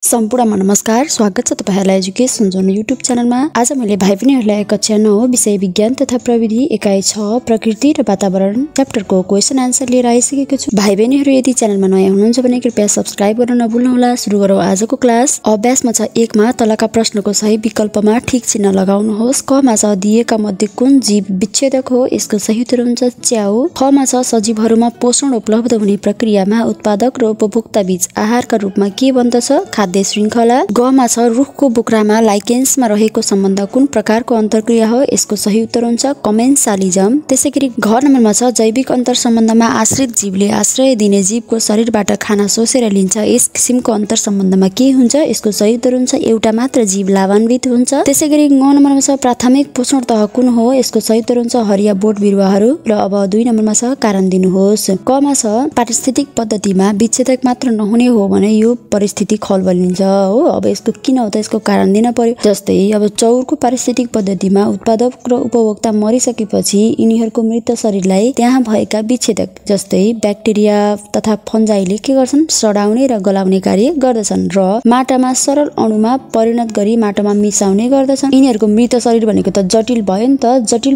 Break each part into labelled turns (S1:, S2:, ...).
S1: सम्पूर्णमा नमस्कार, स्वागत छ तपाईहरुलाई एजुकेसन जोन युट्युब च्यानलमा। आज मैले भाइ बहिनीहरुलाई कक्षा 9 विषय विज्ञान तथा प्रविधि एकाइ 6 प्रकृति र वातावरण च्याप्टरको क्वेशन आन्सर लिएर आइसकेको छु। भाइ बहिनीहरु यदि च्यानलमा नयाँ हुनुहुन्छ भने कृपया सब्स्क्राइब गर्न नभुल्नुहोला। सुरु गरौँ आजको क्लास। अभ्यासमा छ 1 मा तलका प्रश्नको सही विकल्पमा ठीक चिन्ह लगाउनुहोस्। क मा छ दिएका मध्ये कुन जीव विच्छेदक हो? यसको सही उत्तर हुन्छ च्याउ। ख मा छ सजीवहरुमा पोषण उपलब्ध हुने प्रक्रियामा उत्पादक र उपभोक्ता बीच आहारका रूपमा के बन्दछ? खाद्य श्रृंखला। ग मा छ रुखको बोक्रामा लाइकेन्समा रहेको सम्बन्ध कुन प्रकारको अन्तरक्रिया हो? यसको सही उत्तर हुन्छ कमेन्सालिजम। त्यसैगरी घ नम्बरमा छ जैविक अन्तर सम्बन्धमा आश्रित जीवले आश्रय दिने जीवको शरीरबाट खाना सोसेर लिन्छ। यस किसिमको अन्तर सम्बन्धमा के हुन्छ? यसको सही उत्तर हुन्छ एउटा मात्र जीव लाभान्वित हुन्छ। त्यसैगरी ङ नम्बरमा छ प्राथमिक पोषण तह कुन हो? यसको सही उत्तर हुन्छ हरिया बोट बिरुवाहरू। र अब 2 नम्बरमा छ कारण दिनुहोस्। क मा छ पारिस्थितिक पद्धतिमा विच्छेदक मात्र नहुने हो भने यो परिस्थिति खल बनिन्छ हो। अब यसको किन हो त? यसको कारण दिन पर्यो। जस्तै अब चौरको पारिस्थितिक पद्धतिमा उत्पादक र उपभोक्ता मरिसकेपछि यिनीहरूको मृत शरीरलाई त्यहाँ भएका विच्छेदक जस्तै ब्याक्टेरिया तथा फन्जाइले के गर्छन्? सडाउने र गलाउने कार्य गर्दछन् र माटामा सरल अणुमा परिणत गरी माटोमा मिसाउने गर्दछन्। यिनीहरूको मृत शरीर भनेको त जटिल भयो नि त। जटिल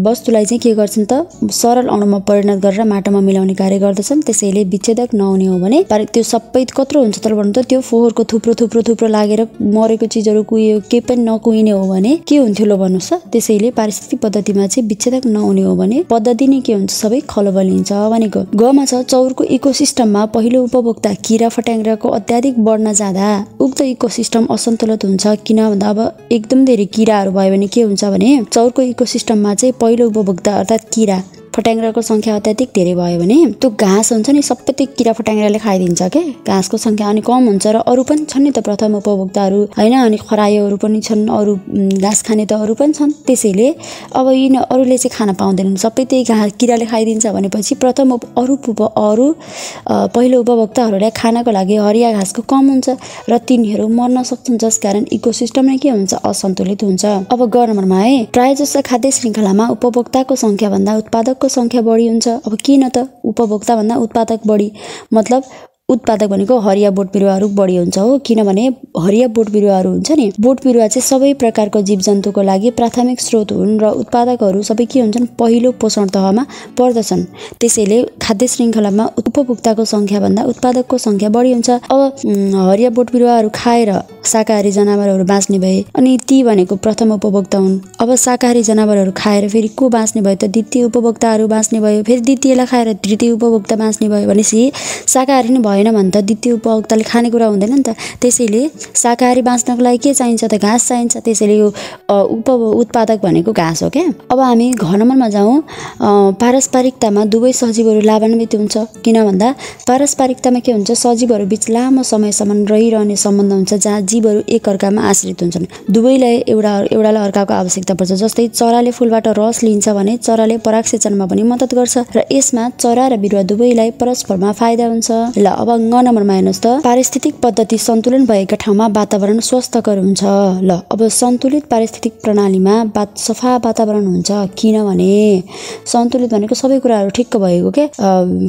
S1: वस्तुलाई चाहिँ के गर्छन् त? सरल अणुमा परिणत गरेर माटोमा मिलाउने कार्य गर्दछन्। त्यसैले विच्छेदक नहुने हो भने त्यो सबै कत्रो हुन्छ त भन्नु त त्यो फोहोरको थुप्रो लागेर मरेको चिजहरू कुहियो के पनि नकुहिने हो भने के हुन्थ्यो ल भन्नुस् त? त्यसैले पारिस्थितिक पद्धतिमा चाहिँ विच्छेदक नहुने हो भने पद्धति नै के हुन्छ? सबै खलो बनिन्छ भनेको। ग मा छ चौरको इकोसिस्टममा पहिलो उपभोक्ता किरा फट्याङ्ग्राको अत्याधिक बढ्न जाँदा उक्त इकोसिस्टम असन्तुलित हुन्छ। किन भन्दा अब एकदम धेरै किराहरू भयो भने के हुन्छ भने चौरको इकोसिस्टममा चाहिँ पहिलो उपभोक्ता अर्थात् किरा फट्याङ्ग्राको संख्या अत्याधिक धेरै भयो भने त्यो घाँस हुन्छ नि सबै त्यो किरा फट्याङ्ग्राले खाइदिन्छ के। घाँसको संख्या अनि कम हुन्छ र अरू पनि छन् नि त प्रथम उपभोक्ताहरू हैन। अनि खरायोहरू पनि छन्, अरू घाँस खाने त अरू पनि छन्। त्यसैले अब यिनी अरूले चाहिँ खान पाउँदैनन्, सबै त्यही घाँस किराले खाइदिन्छ भनेपछि प्रथम अरू पहिलो उपभोक्ताहरूलाई खानको लागि हरिया घाँसको कम हुन्छ र तिनीहरू मर्न सक्छन्, जसकारण इकोसिस्टम नै के हुन्छ? असन्तुलित हुन्छ। अब ग नम्बरमा है प्रायजसो खाद्य श्रृङ्खलामा उपभोक्ताको संख्या भन्दा उत्पादकको संख्या बढी हुन्छ। अब किन त? उपभोक्ता भन्दा उत्पादक बढी मतलब उत्पादक भनेको हरिया बोट बिरुवाहरू बढी हुन्छ हो। किनभने हरिया बोट बिरुवाहरू हुन्छ नि, बोट बिरुवा चाहिँ सबै प्रकारको जीवजन्तुको लागि प्राथमिक स्रोत हुन् र उत्पादकहरू सबै के हुन्छन्? पहिलो पोषण तहमा पर्दछन्। त्यसैले खाद्य श्रृङ्खलामा उपभोक्ताको संख्या भन्दा उत्पादकको संख्या बढी हुन्छ। अब हरिया बोट बिरुवाहरू खाएर शाकाहारी जनावरहरू बाँच्ने भए अनि ती भनेको प्रथम उपभोक्ता हुन्। अब शाकाहारी जनावरहरू खाएर फेरि को बाँच्ने भयो त? द्वितीय उपभोक्ताहरू बाँच्ने भयो। फेरि द्वितीयलाई खाएर तृतीय उपभोक्ता बाँच्ने भयो भनेपछि शाकाहारी नै भएन भने त द्वितीय उपभोक्ताले खानेकुरा हुँदैन नि त। त्यसैले शाकाहारी बाँच्नको लागि के चाहिन्छ त? घाँस चाहिन्छ। त्यसैले यो उत्पादक भनेको घाँस हो क्या। अब हामी घ नम्बरमा जाउँ। पारस्परिकतामा दुवै सजीवहरू लाभान्वित हुन्छ। किन भन्दा पारस्परिकतामा के हुन्छ? सजीवहरू बीच लामो समयसम्म रहिरहने सम्बन्ध हुन्छ जहाँ जीवहरू एकअर्कामा आश्रित हुन्छन्। दुवैलाई एउटालाई अर्काको आवश्यकता पर्छ। जस्तै चराले फूलबाट रस लिन्छ भने चराले परागसेचनमा पनि मद्दत गर्छ र यसमा चरा र बिरुवा दुवैलाई परस्परमा फाइदा हुन्छ। ल अब ङ नम्बरमा हेर्नुहोस् त पारिस्थितिक पद्धति सन्तुलन भएका ठाउँमा वातावरण स्वस्थकर हुन्छ। ल अब सन्तुलित पारिस्थितिक प्रणालीमा सफा वातावरण हुन्छ। किनभने सन्तुलित भनेको सबै कुराहरू ठिक्क भएको के।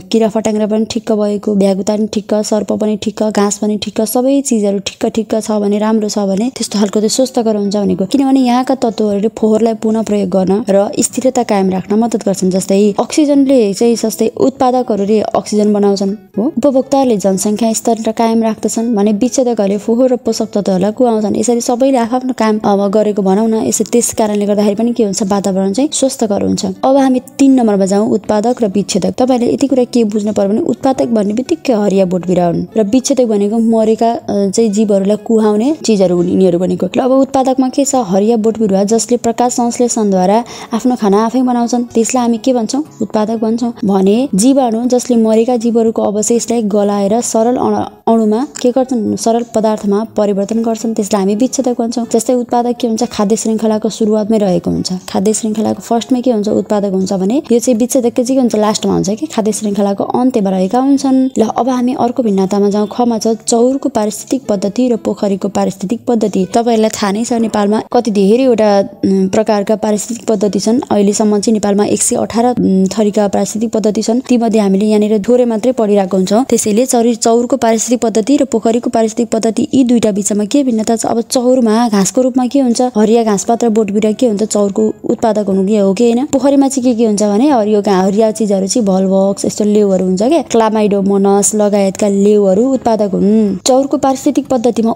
S1: किरा फट्याङ्ग्रा पनि ठिक्क भएको, भ्यागुता पनि ठिक्क, सर्प पनि ठिक्क, घाँस पनि ठिक्क, सबै चिजहरू ठिक्क छ भने राम्रो छ भने त्यस्तो खालको चाहिँ स्वस्थकर हुन्छ भनेको। किनभने यहाँका तत्त्वहरूले फोहोरलाई पुनः प्रयोग गर्न र स्थिरता कायम राख्न मद्दत गर्छन्। जस्तै अक्सिजनले चाहिँ जस्तै उत्पादकहरूले अक्सिजन बनाउँछन् हो, उपभोक्ताहरूले जनसङ्ख्या स्तर कायम राख्दछन् भने विच्छेदकहरूले फोहोर र पोषक तत्त्वहरूलाई कुहाउँछन्। यसरी सबैले आफ्नो काम अब गरेको भनौँ न। त्यस कारणले गर्दाखेरि पनि के हुन्छ? वातावरण चाहिँ स्वस्थकर हुन्छ। अब हामी 3 नम्बरमा जाउँ उत्पादक र विच्छेदक। तपाईँले यति कुरा के बुझ्नु पर्यो भने उत्पादक भन्ने बित्तिकै हरिया बोट बिरुवा हुन् र विच्छेदक भनेको मरेका चाहिँ जीवहरूलाई कुहाउने चिजहरू हुन् यिनीहरू भनेको। ल अब उत्पादकमा के छ? हरिया बोट बिरुवा जसले प्रकाश संश्लेषणद्वारा आफ्नो खाना आफै बनाउँछन्, त्यसलाई हामी के भन्छौँ? उत्पादक भन्छौँ। भने जीवाणु जसले मरेका जीवहरूको अवशेषलाई गलाएर सरल अणुमा के गर्छन्? सरल पदार्थमा परिवर्तन गर्छन्, त्यसलाई हामी विच्छेदक भन्छौँ। जस्तै उत्पादक के हुन्छ? खाद्य श्रृङ्खलाको सुरुवातमै रहेको हुन्छ। खाद्य श्रृङ्खलाको फर्स्टमै के हुन्छ? उत्पादक हुन्छ भने यो चाहिँ विच्छेदक चाहिँ के हुन्छ? लास्टमा हुन्छ कि खाद्य श्रृङ्खलाको अन्त्यमा रहेका हुन्छन्। ल अब हामी अर्को भिन्नतामा जाउँ। ख मा छ चौरको पारिस्थितिक पद्धति र पोखरी पोखरीको पारिस्थितिक पद्धति। तपाईहरुलाई थाहा नै छ नेपालमा कति धेरैवटा प्रकारका पारिस्थितिक पद्धति छन्। अहिलेसम्म चाहिँ नेपालमा 118 थरीका पारिस्थितिक पद्धति छन्। तीमध्ये हामीले यहाँनिर थोरै मात्रै पढिरहेको हुन्छौँ। त्यसैले चौरको पारिस्थितिक पद्धति र पोखरीको पारिस्थितिक पद्धति यी दुईटा बीचमा के भिन्नता छ? अब चौरमा घाँसको रूपमा के हुन्छ? हरिया घाँसपात र बोटबिरुवा के हुन्छ? चौरको उत्पादक हुनु के हो कि हैन? पोखरीमा चाहिँ के हुन्छ भने हरिया चीजहरु चाहिँ भलभक्स यस्तो लेउहरु हुन्छ के, क्लामाइडोमोनस लगायतका लेउहरु उत्पादक हुन्। चौरको पारिस्थितिक पद्धतिमा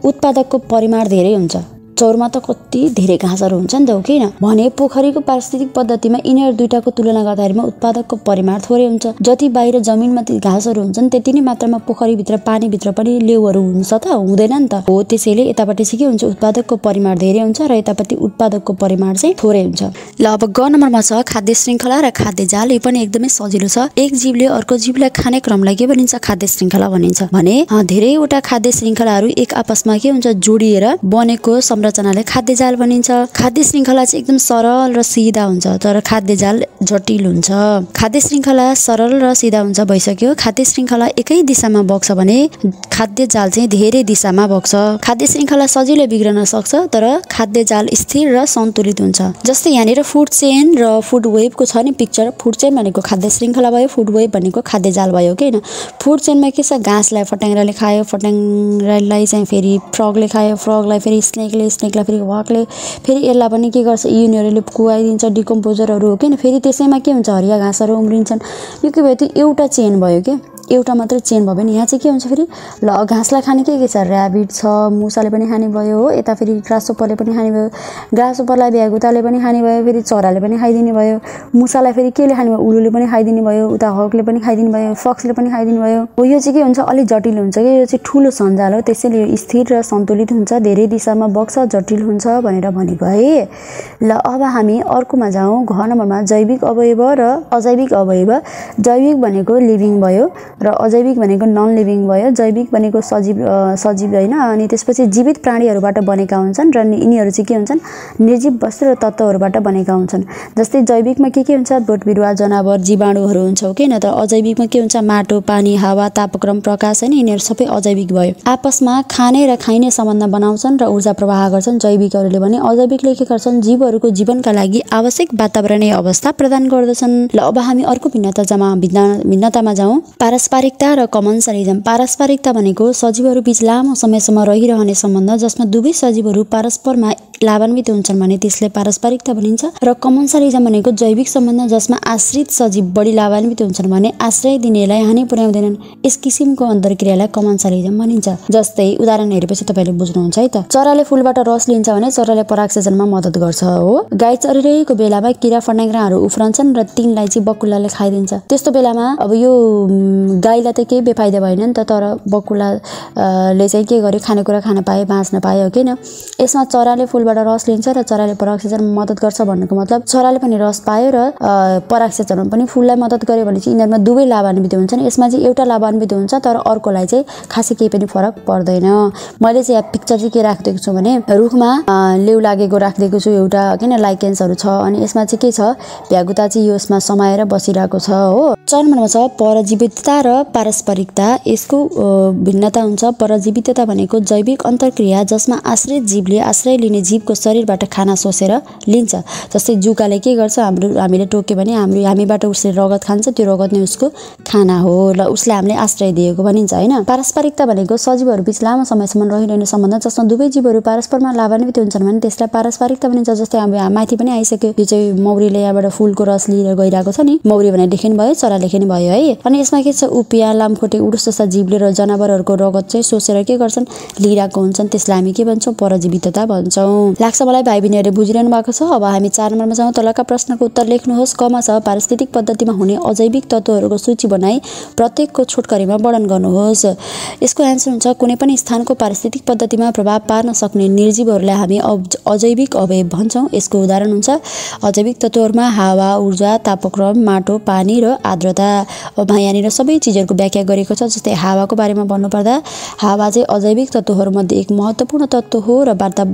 S1: उत्पादकको परिमाण धेरै हुन्छ। चौरमा त कति धेरै घाँसहरु हुन्छ नि त, हो कि हैन? भने पोखरीको पारिस्थितिक पद्धतिमा यिनीहरु दुईटाको तुलना गर्दाखेरिमा उत्पादकको परिमाण थोरै हुन्छ। जति बाहिर जमिनमा ती घाँसहरु हुन्छन् त्यति नै मात्रामा पोखरीभित्र पानीभित्र पनि लेउहरु हुन्छ त, हुँदैन नि त? हो, त्यसैले यतापट्टि चाहिँ के हुन्छ? उत्पादकको परिमाण धेरै हुन्छ र यतापट्टि उत्पादकको परिमाण चाहिँ थोरै हुन्छ। ल अब ग नम्बरमा छ खाद्य श्रृंखला र खाद्य जाल। यो पनि एकदमै सजिलो छ। एक जीवले अर्को जीवलाई खाने क्रमलाई के भनिन्छ? खाद्य श्रृंखला भनिन्छ। भने धेरैवटा खाद्य श्रृंखलाहरु एक आपसमा के हुन्छ? जोडिएर बनेको संरचनालाई खाद्य जाल भनिन्छ। खाद्य श्रृंखला चाहिँ एकदम सरल र सिधा हुन्छ, तर खाद्य जाल जटिल हुन्छ। खाद्य श्रृंखला सरल र सिधा हुन्छ भइसक्यो। खाद्य श्रृंखला एकै दिशामा बग्छ भने खाद्य जाल चाहिँ धेरै दिशामा बग्छ। खाद्य श्रृंखला सजिलै बिग्रन सक्छ, तर खाद्य जाल स्थिर र सन्तुलित हुन्छ। जस्तै यहाँनिर फूड चेन र फूड वेबको छ नि पिक्चर। फूड चेन भनेको खाद्य श्रृंखला भयो, फूड वेब भनेको खाद्य जाल भयो के हैन? फूड चेनमा के छ? घाँसलाई फट्याङ्ग्राले खायो, फट्याङ्ग्रालाई चाहिँ फेरि फ्रगले खायो, फ्रगलाई फेरि स्नेकले फेरि वाकले फेरि यसलाई पनि के गर्छ? यिनीहरूले कुवाइदिन्छ, डिकम्पोजरहरू हो किन? फेरि त्यसैमा के हुन्छ? हरिया घाँसहरू उम्रिन्छन्। यो के भयो? त्यो एउटा चेन भयो के, एउटा मात्र चेन भयो भने यहाँ चाहिँ के हुन्छ? फेरि ल घाँसलाई खाने के छ? ऱ्याबिट छ, मुसाले पनि खाने भयो हो। यता फेरि ग्रासहोपरले पनि खाने भयो, ग्रासहोपरलाई भ्यागुताले पनि खाने भयो, फेरि चराले पनि खाइदिने भयो। मुसालाई फेरि केले खाने भयो? उलुले पनि खाइदिने भयो, उता हकले पनि खाइदिने भयो, फक्सले पनि खाइदिने भयो। हो, यो चाहिँ के हुन्छ? अलि जटिल हुन्छ कि, यो चाहिँ ठुलो सञ्जाल हो। त्यसैले यो स्थिर र सन्तुलित हुन्छ, धेरै दिशामा बग्छ, जटिल हुन्छ भनेर भनेको है। ल अब हामी अर्कोमा जाउँ। घ नम्बरमा जैविक अवयव र अजैविक अवयव। जैविक भनेको लिभिङ भयो र अजैविक भनेको नन लिभिङ भयो। जैविक भनेको सजीव हैन, अनि त्यसपछि जीवित प्राणीहरूबाट बनेका हुन्छन् र यिनीहरू चाहिँ के हुन्छन्? निर्जीव वस्तु र तत्त्वहरूबाट बनेका हुन्छन्। जस्तै जैविकमा के हुन्छ? बोटबिरुवा, जनावर, जीवाणुहरू हुन्छ हो कि हैन? तर अजैविकमा के हुन्छ? माटो, पानी, हावा, तापक्रम, प्रकाश हैन, यिनीहरू सबै अजैविक भयो। आपसमा खाने र खाइने सम्बन्ध बनाउँछन् र ऊर्जा प्रवाह गर्छन् जैविकहरूले भने। अजैविकले के गर्छन्? जीवहरूको जीवनका लागि आवश्यक वातावरणीय अवस्था प्रदान गर्दछन्। ल अब हामी अर्को भिन्नतामा जाउँ। पारस्परिकता र कमन्सलिजम। पारस्परिकता भनेको सजीवहरू बीच लामो समयसम्म रहिरहने सम्बन्ध जसमा दुवै सजीवहरू परस्परमा लाभान्वित हुन्छन् भने त्यसले पारस्परिकता भनिन्छ। र कमन्सलिजम भनेको जैविक सम्बन्ध जसमा आश्रित सजीव बढी लाभान्वित हुन्छन् भने आश्रय दिनेलाई हानि पुर्याउँदैनन्। यस किसिमको अन्तर्क्रियालाई कमन्सलिजम भनिन्छ। जस्तै उदाहरण हेरेपछि तपाईले बुझ्नुहुन्छ है त। चराले फूलबाट रस लिन्छ भने चराले परागसेचनमा मद्दत गर्छ हो। गाई चरिरहेको बेलामा किरा फट्याङ्ग्राहरू उफ्रन्छन् र तिनलाई चाहिँ बकुलाले खाइदिन्छ। त्यस्तो बेलामा अब यो गाईलाई त केही बेफाइदा भएन नि त, तर बकुलाले चाहिँ के गर्यो? खानेकुरा खान पाए, बाँच्न पायो किन? यसमा चराले फूलबाट रस लिन्छ र चराले परागसेचनमा मद्दत गर्छ भन्नुको मतलब चराले पनि रस पायो र परागसेचनमा पनि फूललाई मद्दत गर्यो भने चाहिँ यिनीहरुमा दुवै लाभान्वित हुन्छन्। यसमा चाहिँ एउटा लाभान्वित हुन्छ तर अर्कोलाई चाहिँ खासै केही पनि फरक पर्दैन। मैले चाहिँ यहाँ पिक्चर चाहिँ के राखिदिएको छु भने रुखमा लेउ लागेको राखिदिएको छु एउटा किन लाइकेन्सहरु छ, अनि यसमा चाहिँ के छ? भ्यागुता चाहिँ यसमा समाएर बसिरहेको छ हो। चरणमा छ परजीवितता र पारस्परिकता। यसको भिन्नता हुन्छ। परजीवितता भनेको जैविक अन्तर्क्रिया जसमा आश्रित जीवले आश्रय लिने जीवको शरीरबाट खाना सोसेर लिन्छ। जस्तै जुकाले के गर्छ? हामीले टोक्यो भने हामीबाट उसले रगत खान्छ, त्यो रगत नै उसको खाना हो, ल उसले हामीले आश्रय दिएको भनिन्छ हैन। पारस्परिकता भनेको सजीवहरू बीच लामो समयसम्म रहिरहने सम्बन्ध जसमा दुवै जीवहरू परस्परमा लाभान्वित हुन्छन् भने त्यसलाई पारस्परिकता भनिन्छ। जस्तै अब माथि पनि आइसक्यो, यो चाहिँ मौरीले यहाँबाट फूलको रस लिएर गइरहेको छ नि, मौरी भने लेखिनु भयो, चरा लेखिनु भयो है। अनि यसमा के छ? उपिया, लामखुट्टे, उडुस जस्ता जीवले र जनावरहरूको रगत चाहिँ सोसेर के गर्छन्? लिइरहेको हुन्छन्। त्यसलाई हामी के भन्छौँ? परजीवितता भन्छौँ। लाग्छ मलाई भाइ बहिनीहरूले बुझिरहनु भएको छ। अब हामी 4 नम्बरमा जाउँ। तलका प्रश्नको उत्तर लेख्नुहोस्। कमा छ पारिस्थितिक पद्धतिमा हुने अजैविक तत्त्वहरूको सूची बनाई प्रत्येकको छोटकरीमा वर्णन गर्नुहोस्। यसको एन्सर हुन्छ कुनै पनि स्थानको पारिस्थितिक पद्धतिमा प्रभाव पार्न सक्ने निर्जीवहरूलाई हामी अजैविक अवयव भन्छौँ। यसको उदाहरण हुन्छ अजैविक तत्त्वहरूमा हावा, ऊर्जा, तापक्रम, माटो, पानी र आर्द्रता। अब यहाँनिर सबै चीजहरूको व्याख्या गरेको छ। जस्तै हावाको बारेमा भन्नुपर्दा हावा चाहिँ अजैविक तत्त्वहरूमध्ये एक महत्त्वपूर्ण तत्त्व हो र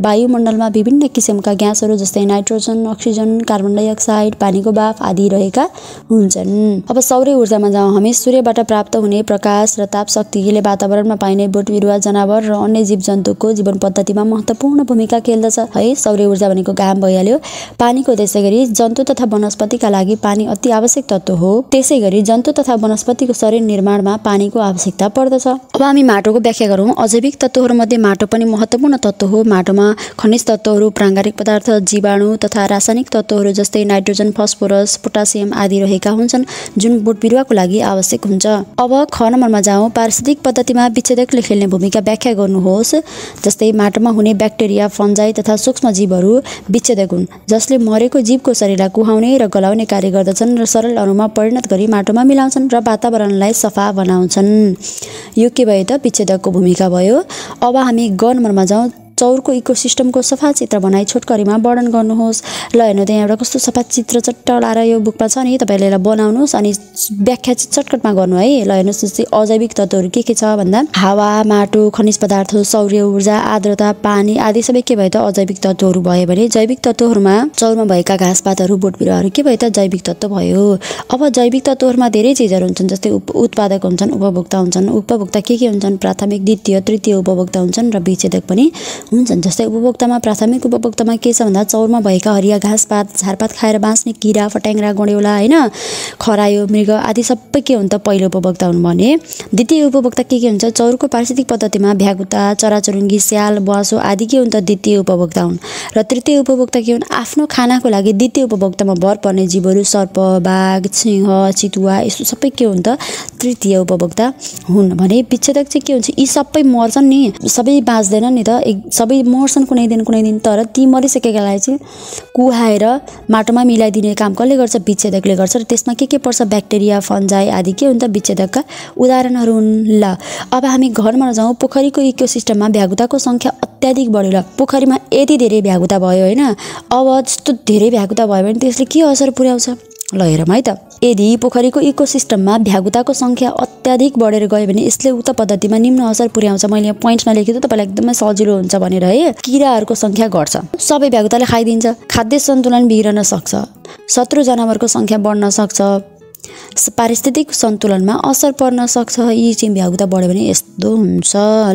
S1: वायुमण्डलमा विभिन्न किसिमका ग्यासहरू जस्तै नाइट्रोजन, अक्सिजन, कार्बन डाइअक्साइड, पानीको बाफ आदि रहेका हुन्छन्। अब सौर्य ऊर्जामा जाउँ हामी। सूर्यबाट प्राप्त हुने प्रकाश र ताप शक्तिले वातावरणमा पाइने बोटबिरुवा, जनावर र अन्य जीवजन्तुको जीवन पद्धतिमा महत्त्वपूर्ण भूमिका खेल्दछ है। सौर्य ऊर्जा भनेको घाम भइहाल्यो। पानीको त्यसैगरी जन्तु तथा वनस्पतिका लागि पानी अति आवश्यक तत्त्व हो। त्यसैगरी जन्तु तथा वनस्पतिको शरीर निर्माणमा पानीको आवश्यकता पर्दछ। अब हामी माटोको व्याख्या गरौँ। अजैविक तत्त्वहरूमध्ये माटो पनि महत्त्वपूर्ण तत्त्व हो। माटोमा खनिज तत्त्वहरू, प्राङ्गारिक पदार्थ, जीवाणु तथा रासायनिक तत्त्वहरू जस्तै नाइट्रोजन, फस्फोरस, पोटासियम आदि रहेका हुन्छन् जुन बोटबिरुवाको लागि आवश्यक हुन्छ। अब ख नम्बरमा जाउँ। पारिस्थितिक पद्धतिमा विच्छेदकले खेल्ने भूमिका व्याख्या गर्नुहोस्। जस्तै माटोमा हुने ब्याक्टेरिया, फन्जाई तथा सूक्ष्म जीवहरू विच्छेदक हुन् जसले मरेको जीवको शरीरलाई कुहाउने र गलाउने कार्य गर्दछन् र सरल अणुमा परिणत गरी माटोमा मिलाउँछन् र वातावरणलाई सफा बनाउँछन्। यो के भयो त विच्छेदकको भूमिका भयो। अब हामी ग नम्बरमा जाउँ। चौरको इकोसिस्टमको सफा चित्र बनाई छोटकरीमा वर्णन गर्नुहोस्। ल हेर्नु त्यहाँ एउटा कस्तो सफा चित्र चट्ट लाएर यो बुकमा छ नि, तपाईँले यसलाई बनाउनुहोस् अनि व्याख्या चाहिँ चटकटमा गर्नु है। ल हेर्नुहोस् जस्तै अजैविक तत्त्वहरू के छ भन्दा हावा, माटो, खनिज पदार्थ, सौर्य ऊर्जा, आर्द्रता, पानी आदि सबै के भयो त अजैविक तत्त्वहरू भयो भने जैविक तत्त्वहरूमा चौरमा भएका घाँसपातहरू, बोटबिरुवाहरू के भयो त जैविक तत्त्व भयो। अब जैविक तत्त्वहरूमा धेरै चिजहरू हुन्छन् जस्तै उत्पादक हुन्छन्, उपभोक्ता हुन्छन्। उपभोक्ता के हुन्छन्? प्राथमिक, द्वितीय, तृतीय उपभोक्ता हुन्छन् र विच्छेदक पनि हुन्छन्। जस्तै उपभोक्तामा प्राथमिक उपभोक्तामा के छ भन्दा चौरमा भएका हरिया घाँसपात, झारपात खाएर बाँच्ने किरा, फट्याङ्ग्रा, गडेउला होइन, खरायो, मृग आदि सबै के हुन्छ पहिलो उपभोक्ता हुन् भने द्वितीय उपभोक्ता के हुन्छ? चौरको पारिस्थितिक पद्धतिमा भ्यागुता, चराचुरुङ्गी, स्याल, ब्वासो आदि के हुन्छ द्वितीय उपभोक्ता हुन्। र तृतीय उपभोक्ता के हुन्? आफ्नो खानाको लागि द्वितीय उपभोक्तामा भर पर्ने जीवहरू सर्प, बाघ, सिंह, चितुवा यस्तो सबै के हुन्छ तृतीय उपभोक्ता हुन् भने विच्छेदक चाहिँ के हुन्छ? यी सबै मर्छन् नि, सबै बाँच्दैनन् नि त, सबै मर्छन् कुनै दिन, तर ती मरिसकेकालाई चाहिँ कुहाएर माटोमा मिलाइदिने काम कसले गर्छ? विच्छेदकले गर्छ। र त्यसमा के पर्छ? ब्याक्टेरिया, फन्जाई आदि के हुन्छ विच्छेदकका उदाहरणहरू हुन्। ल अब हामी घरमा जाउँ। पोखरीको इकोसिस्टममा भ्यागुताको सङ्ख्या अत्याधिक बढ्यो। ल पोखरीमा यति धेरै भ्यागुता भयो होइन, अब जस्तो धेरै भ्यागुता भयो भने त्यसले के असर पुर्याउँछ? ल हेरौँ है त। यदि पोखरीको इकोसिस्टममा भ्यागुताको सङ्ख्या अत्याधिक बढेर गयो भने यसले उक्त पद्धतिमा निम्न असर पुर्याउँछ। मैले यहाँ पोइन्टमा लेखेको तपाईँलाई एकदमै सजिलो हुन्छ भनेर है। किराहरूको सङ्ख्या घट्छ, सबै भ्यागुताले खाइदिन्छ, खाद्य सन्तुलन बिग्रन सक्छ, शत्रु जनावरको सङ्ख्या बढ्न सक्छ, पारिस्थितिक सन्तुलनमा असर पर्न सक्छ। यी चाहिँ भ्यागुता बढ्यो भने यस्तो हुन्छ।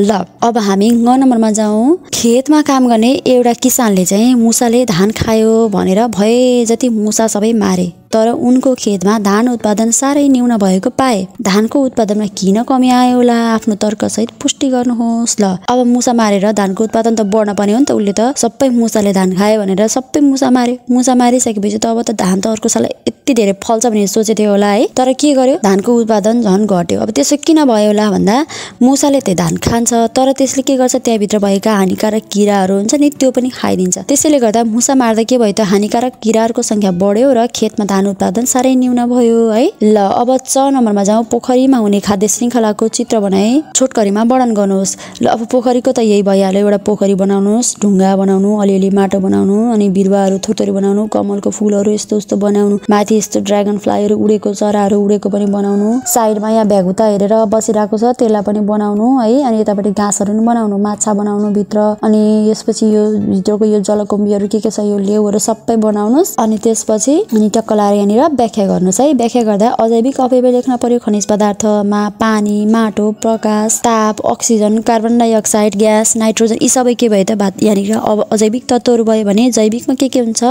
S1: ल अब हामी ग नम्बरमा जाउँ। खेतमा काम गर्ने एउटा किसानले चाहिँ मुसाले धान खायो भनेर भए जति मुसा सबै मारे, तर उनको खेतमा धान उत्पादन साह्रै न्यून भएको पाए। धानको उत्पादनमा किन कमी आयो होला? आफ्नो तर्कसहित पुष्टि गर्नुहोस्। ल अब मुसा मारेर धानको उत्पादन त बढ्न पर्ने हो नि त, उसले त सबै मुसाले धान खायो भनेर सबै मुसा मारे। मुसा मारिसकेपछि त अब त धान त अर्को साल यति धेरै फल्छ भनेर सोचेको थियो होला है, तर के गर्यो? धानको उत्पादन झन् घट्यो। अब त्यसो किन भयो होला भन्दा मुसाले त्यो धान खान्छ, तर त्यसले के गर्छ? त्यहाँभित्र भएका हानिकारक किराहरू हुन्छ नि त्यो पनि खाइदिन्छ। त्यसैले गर्दा मुसा मार्दा के भयो त? हानिकारक किराहरूको सङ्ख्या बढ्यो र खेतमा धान उत्पादन साह्रै न्यून भयो है। ल अब च नम्बरमा जाउँ। पोखरीमा हुने खाद्य श्रृङ्खलाको चित्र बनाए छोटकरीमा वर्णन गर्नुहोस्। ल अब पोखरीको त यही भइहाल्यो, एउटा पोखरी बनाउनुहोस्, ढुङ्गा बनाउनु, अलिअलि माटो बनाउनु, अनि बिरुवाहरू थोरै बनाउनु, कमलको फुलहरू यस्तो यस्तो बनाउनु, माथि यस्तो ड्रागन फ्लाईहरू उडेको, चराहरू उडेको पनि बनाउनु, साइडमा यहाँ भ्यागुता हेरेर बसिरहेको छ त्यसलाई पनि बनाउनु है, अनि यतापट्टि घाँसहरू पनि बनाउनु, माछा बनाउनु भित्र, अनि यसपछि यो भित्रको यो जलकुम्बीहरू के छ यो लेउहरू सबै बनाउनुहोस्। अनि त्यसपछि अनि टक्क लाएर यहाँनिर व्याख्या गर्नुहोस् है। व्याख्या गर्दा अजैविक अपव्यय लेख्न पर्यो। खनिज पदार्थमा पानी, माटो, प्रकाश, ताप, oxygen, carbon dioxide gas, nitrogen यी सबै के भयो त यहाँनिर अब अजैविक तत्त्वहरू भयो भने जैविकमा के हुन्छ?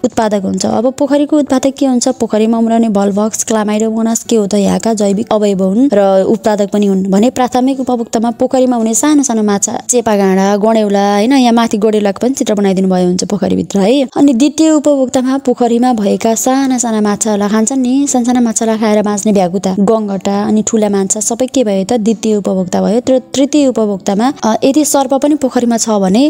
S1: उत्पादक हुन्छ। अब पोखरीको उत्पादक के हुन्छ? पोखरीमा उम्रने भलभक्स, क्लामाइडोमोनास के हो त यहाँका जैविक अवयव हुन् र उत्पादक पनि हुन् भने प्राथमिक उपभोक्तामा पोखरीमा हुने सानो सानो माछा, चेपागाँडा, गडेउला होइन, यहाँ माथि गडेउलाको पनि चित्र बनाइदिनु भयो हुन्छ पोखरीभित्र है। अनि द्वितीय उपभोक्तामा पोखरीमा भएका साना साना माछाहरूलाई खान्छन् नि, साना माछालाई खाएर बाँच्ने भ्यागुता, गङ्गटा अनि ठुला माछा सबै के भयो त द्वितीय उपभोक्ता भयो। तर तृतीय उपभोक्तामा यदि सर्प पनि पोखरीमा छ भने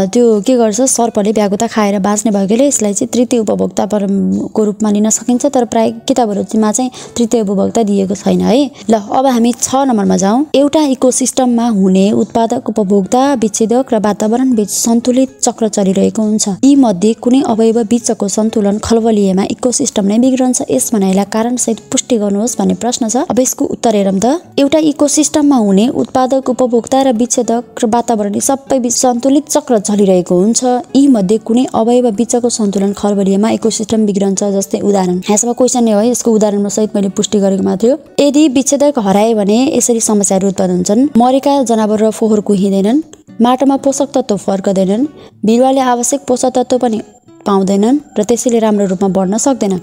S1: त्यो के गर्छ? सर्पले भ्यागुता खाएर बाँच्ने भएकोले यसलाई चाहिँ तृतीय उपभोक्ताको रूपमा लिन सकिन्छ, तर प्राय किताबहरूमा चाहिँ तृतीय उपभोक्ता दिएको छैन है। ल अब हामी 6 नम्बरमा जाउँ। एउटा इकोसिस्टममा हुने उत्पादक, उपभोक्ता, विच्छेदक र वातावरण बीच सन्तुलित चक्र चलिरहेको हुन्छ। यी मध्ये कुनै अवयव बीचको सन्तुलन खलबलिएमा इकोसिस्टम इकोसिस्टम नै बिग्रन्छ। यस भनाइलाई कारणसहित पुष्टि गर्नुहोस् भन्ने प्रश्न छ। अब यसको उत्तर हेरौँ त। एउटा इकोसिस्टममा हुने उत्पादक, उपभोक्ता र विच्छेदक र वातावरण सबै बीच सन्तुलित चक्र चलिरहेको हुन्छ। यी मध्ये कुनै अवयव बीचको सन्तुलन खरबडिएमा इकोसिस्टम बिग्रन्छ। जस्तै उदाहरण, यहाँसम्म क्वेसन नै हो, यसको उदाहरणमा सहित मैले पुष्टि गरेको मात्र हो। यदि विच्छेदक हराए भने यसरी समस्याहरू उत्पन्न हुन्छन्। मरेका जनावर र फोहोर कुहिँदैनन्, माटोमा पोषक तत्त्व फर्कदैनन्, बिरुवाले आवश्यक पोषक तत्त्व पनि पाउँदैनन् र त्यसैले राम्रो रूपमा बढ्न सक्दैन।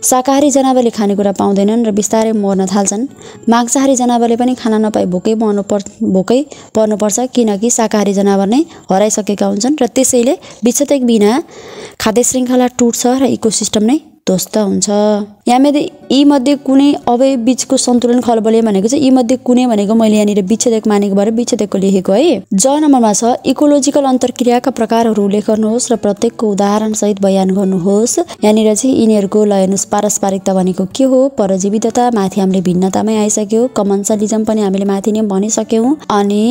S1: शाकाहारी जनावरले खानेकुरा पाउँदैनन् र बिस्तारै मर्न थाल्छन्। मांसाहारी जनावरले पनि खाना नपाई भोकै पर्नुपर्छ, किनकि शाकाहारी जनावर नै हराइसकेका हुन्छन् र त्यसैले विच्छेदक बिना खाद्य श्रृङ्खला टुट्छ र इकोसिस्टम नै ध्वस्त हुन्छ। यी मध्ये कुनै अवयव बीचको सन्तुलन खरबडिए भनेको चाहिँ यी मध्ये कुनै भनेको मैले यहाँनिर विच्छेदक मानेको भएर विच्छेदकको लेखेको है। ज नम्बरमा छ इकोलोजिकल अन्तर्क्रियाका प्रकारहरू उल्लेख गर्नुहोस् र प्रत्येकको उदाहरण सहित बयान गर्नुहोस्। यहाँनिर चाहिँ यिनीहरूको ल हेर्नुहोस्, पारस्परिकता भनेको के हो, परजीविता माथि हामीले भिन्नतामै आइसक्यो, कमन्सलिजम पनि हामीले माथि नै भनिसक्यौँ। अनि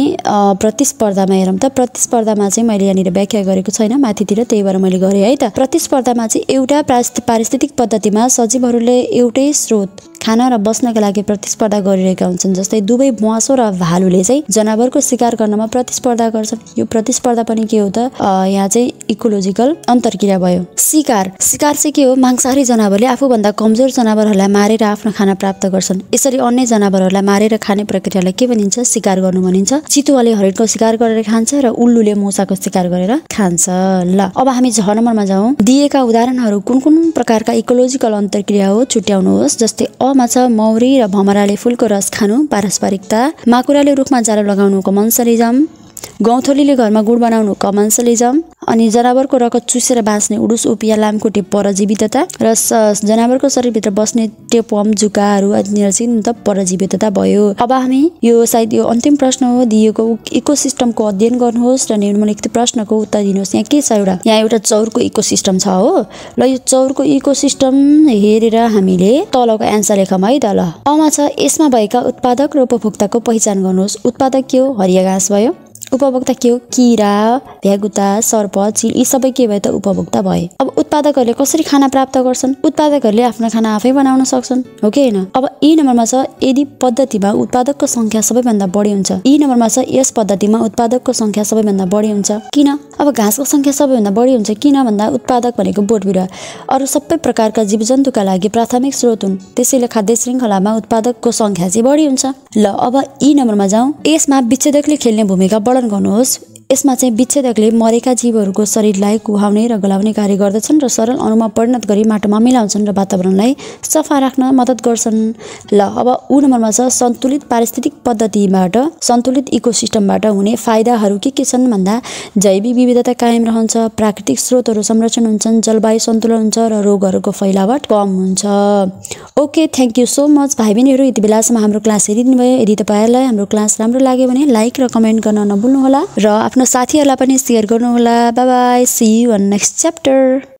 S1: प्रतिस्पर्धामा हेरौँ त। प्रतिस्पर्धामा चाहिँ मैले यहाँनिर व्याख्या गरेको छैन माथितिर, त्यही भएर मैले गरेँ है त। प्रतिस्पर्धामा चाहिँ एउटा पारिस्थितिक पद्धतिमा सजीवहरूले एउटै स्रोत खान र बस्नका लागि प्रतिस्पर्धा गरिरहेका हुन्छन्। जस्तै दुवै ब्वाँसो र भालुले चाहिँ जनावरको शिकार गर्नमा प्रतिस्पर्धा गर्छन्। यो प्रतिस्पर्धा पनि के हो त, यहाँ चाहिँ इकोलोजिकल अन्तर्क्रिया भयो। शिकार चाहिँ के हो, मांसाहारी जनावरले आफूभन्दा कमजोर जनावरहरूलाई मारेर आफ्नो खाना प्राप्त गर्छन्। यसरी अन्य जनावरहरूलाई मारेर खाने प्रक्रियालाई के भनिन्छ, शिकार गर्नु भनिन्छ। चितुवाले हरिणको शिकार गरेर खान्छ र उल्लुले मुसाको शिकार गरेर खान्छ। ल अब हामी ज नम्बरमा जाउँ। दिएका उदाहरणहरू कुन कुन प्रकारका इकोलोजिकल अन्तर्क्रिया हो छुट्याउनुहोस्। जस्तै मा छ मौरी र भमराले फुलको रस खानु, पारस्परिकता। माकुराले रुखमा जालो लगाउनु, कमन्सलिजम। गौँथलीले घरमा गुड बनाउनु, कमन्सलिजम। अनि जनावरको रगत चुसेर बाँच्ने उडुस उपिया लामखुट्टे परजीविता र जनावरको शरीरभित्र बस्ने टेपवर्म जुकाहरू त परजीविता भयो। अब हामी यो सायद यो अन्तिम प्रश्न हो, दिएको इकोसिस्टमको अध्ययन गर्नुहोस् र निम्नलिखित प्रश्नको उत्तर दिनुहोस्। यहाँ के छ, यहाँ एउटा चौरको इकोसिस्टम छ हो। ल यो चौरको इकोसिस्टम हेरेर हामीले तलको एन्सर लेखौँ है त। ल अमा छ यसमा भएका उत्पादक र उपभोक्ताको पहिचान गर्नुहोस्। उत्पादक के हो, हरिया घाँस भयो। उपभोक्ता के हो, किरा, भ्यागुता, सर्प, चिल, यी सबै के भयो त उपभोक्ता भए। अब उत्पादकहरूले कसरी खाना प्राप्त गर्छन्, उत्पादकहरूले आफ्नो खाना आफै बनाउन सक्छन्, हो कि होइन। अब यी नम्बरमा छ यदि पद्धतिमा उत्पादकको संख्या सबैभन्दा बढी हुन्छ। यी नम्बरमा छ यस पद्धतिमा उत्पादकको संख्या सबैभन्दा बढी हुन्छ। किन? अब घाँसको संख्या सबैभन्दा बढी हुन्छ किन भन्दा उत्पादक भनेको बोट बिरुवा अरू सबै प्रकारका जीवजन्तुका लागि प्राथमिक स्रोत हुन्, त्यसैले खाद्य श्रृङ्खलामा उत्पादकको संख्या चाहिँ बढी हुन्छ। ल अब यी नम्बरमा जाउँ। यसमा विच्छेदकले खेल्ने भूमिका वर्णन गर्नुहोस्। यसमा चाहिँ विच्छेदकले मरेका जीवहरूको शरीरलाई कुहाउने र गलाउने कार्य गर्दछन् र सरल अणुमा परिणत गरी माटोमा मिलाउँछन् र वातावरणलाई सफा राख्न मद्दत गर्छन्। ल अब ऊ नम्बरमा छ सन्तुलित पारिस्थितिक पद्धतिबाट, सन्तुलित इकोसिस्टमबाट हुने फाइदाहरू के छन् भन्दा जैविक विविधता कायम रहन्छ, प्राकृतिक स्रोतहरू संरक्षण हुन्छन्, जलवायु सन्तुलन हुन्छ र रोगहरूको फैलावट कम हुन्छ। Okay, thank you so much भाइ बहिनीहरू। यति बेलासम्म हाम्रो क्लास हेरिदिनु भयो। यदि तपाईँहरूलाई हाम्रो क्लास राम्रो लाग्यो भने लाइक र कमेन्ट गर्न नभुल्नुहोला र आफ्नो साथीहरूलाई पनि सेयर गर्नुहोला। Bye bye, see you on next chapter.